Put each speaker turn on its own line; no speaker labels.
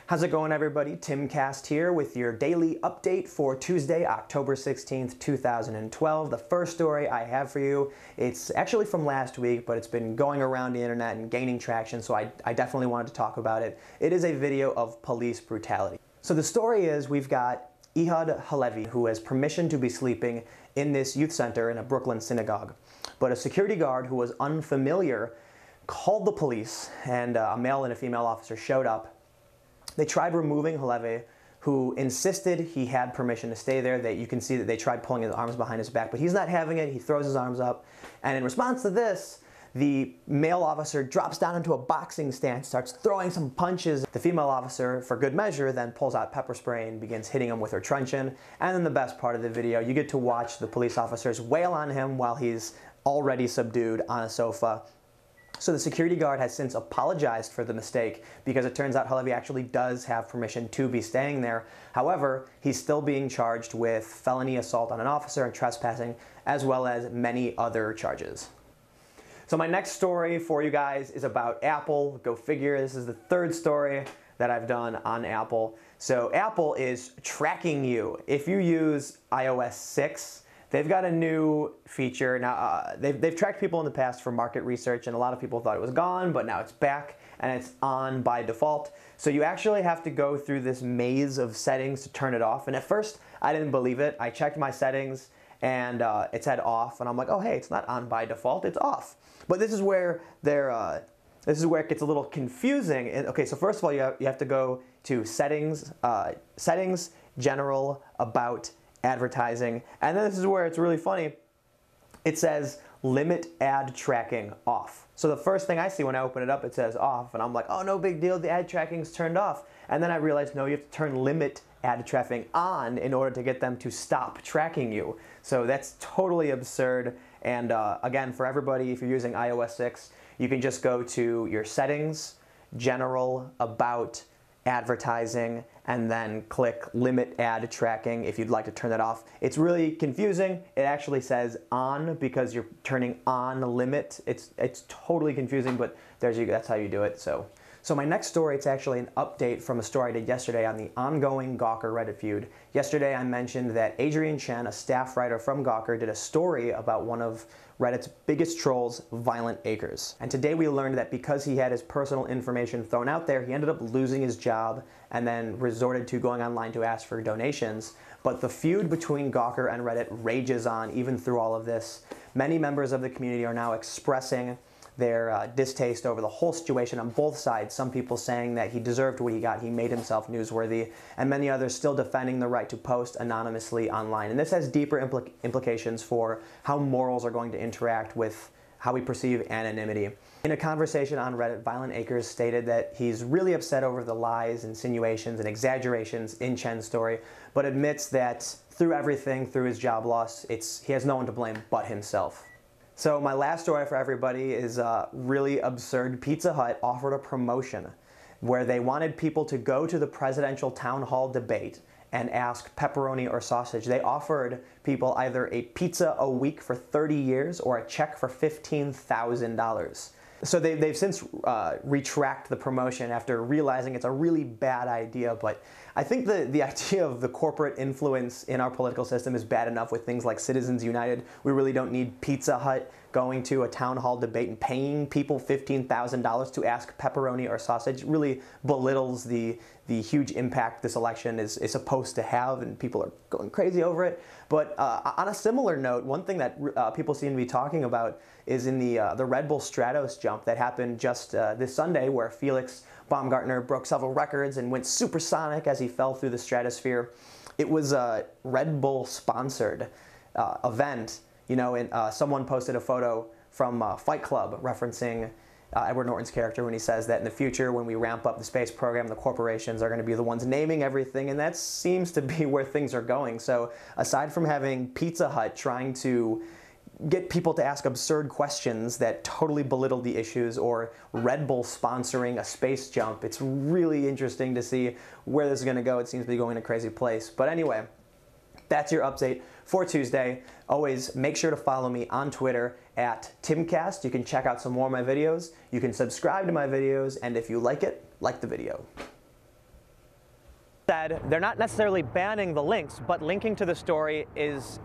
How's it going, everybody? Timcast here with your daily update for Tuesday, October 16th, 2012. The first story I have for you, it's actually from last week, but it's been going around the internet and gaining traction, so I definitely wanted to talk about it. It is a video of police brutality. So the story is we've got Ehud Halevi, who has permission to be sleeping in this youth center in a Brooklyn synagogue. But a security guard who was unfamiliar called the police, and a male and a female officer showed up. They tried removing Halevi, who insisted he had permission to stay there. You can see that they tried pulling his arms behind his back, but he's not having it. He throws his arms up, and in response to this, the male officer drops down into a boxing stance, starts throwing some punches. The female officer, for good measure, then pulls out pepper spray and begins hitting him with her truncheon. And then the best part of the video, you get to watch the police officers wail on him while he's already subdued on a sofa. So the security guard has since apologized for the mistake because it turns out Halevi actually does have permission to be staying there. However, he's still being charged with felony assault on an officer and trespassing, as well as many other charges. So my next story for you guys is about Apple. Go figure, this is the third story that I've done on Apple. So Apple is tracking you. If you use iOS 6, they've got a new feature. Now, they've tracked people in the past for market research, and a lot of people thought it was gone, but now it's back, and it's on by default. So you actually have to go through this maze of settings to turn it off. And at first, I didn't believe it. I checked my settings, and it said off, and I'm like, oh, hey, it's not on by default, it's off. But this is where this is where it gets a little confusing. Okay, so first of all, you have to go to settings, general, about, advertising, and then this is where it's really funny. It says limit ad tracking off. So the first thing I see when I open it up, it says off, and I'm like, oh, no big deal, the ad tracking's turned off. And then I realized, no, you have to turn limit ad tracking on in order to get them to stop tracking you. So that's totally absurd. And again, for everybody, if you're using iOS 6, you can just go to your settings, general, about, advertising, and then click limit ad tracking if you'd like to turn that off. It's really confusing. It actually says on because you're turning on the limit. It's totally confusing, but that's how you do it. So my next story, it's actually an update from a story I did yesterday on the ongoing Gawker Reddit feud. Yesterday I mentioned that Adrian Chen, a staff writer from Gawker, did a story about one of Reddit's biggest trolls, Violent Acres. And today we learned that because he had his personal information thrown out there, he ended up losing his job and then resorted to going online to ask for donations. But the feud between Gawker and Reddit rages on even through all of this. Many members of the community are now expressing their distaste over the whole situation on both sides. Some people saying that he deserved what he got, he made himself newsworthy, and many others still defending the right to post anonymously online. And this has deeper implications for how morals are going to interact with how we perceive anonymity. In a conversation on Reddit, Violent Acres stated that he's really upset over the lies, insinuations, and exaggerations in Chen's story, but admits that through everything, through his job loss, he has no one to blame but himself. So my last story for everybody is really absurd. Pizza Hut offered a promotion where they wanted people to go to the presidential town hall debate and ask pepperoni or sausage. They offered people either a pizza a week for 30 years or a check for $15,000. So they've since retracted the promotion after realizing it's a really bad idea, but I think the idea of the corporate influence in our political system is bad enough with things like Citizens United. We really don't need Pizza Hut going to a town hall debate and paying people $15,000 to ask pepperoni or sausage. It really belittles the huge impact this election is supposed to have, and people are going crazy over it. But on a similar note, one thing that people seem to be talking about is in the Red Bull Stratos jump that happened just this Sunday, where Felix Baumgartner broke several records and went supersonic as he fell through the stratosphere. It was a Red Bull sponsored event, you know, and someone posted a photo from Fight Club referencing Edward Norton's character when he says that in the future, when we ramp up the space program, the corporations are going to be the ones naming everything, and that seems to be where things are going. So aside from having Pizza Hut trying to get people to ask absurd questions that totally belittle the issues, or Red Bull sponsoring a space jump, it's really interesting to see where this is going to go. It seems to be going in a crazy place. But anyway, that's your update for Tuesday. Always make sure to follow me on Twitter at Timcast. You can check out some more of my videos. You can subscribe to my videos, and if you like it, like the video. Said they're not necessarily banning the links, but linking to the story is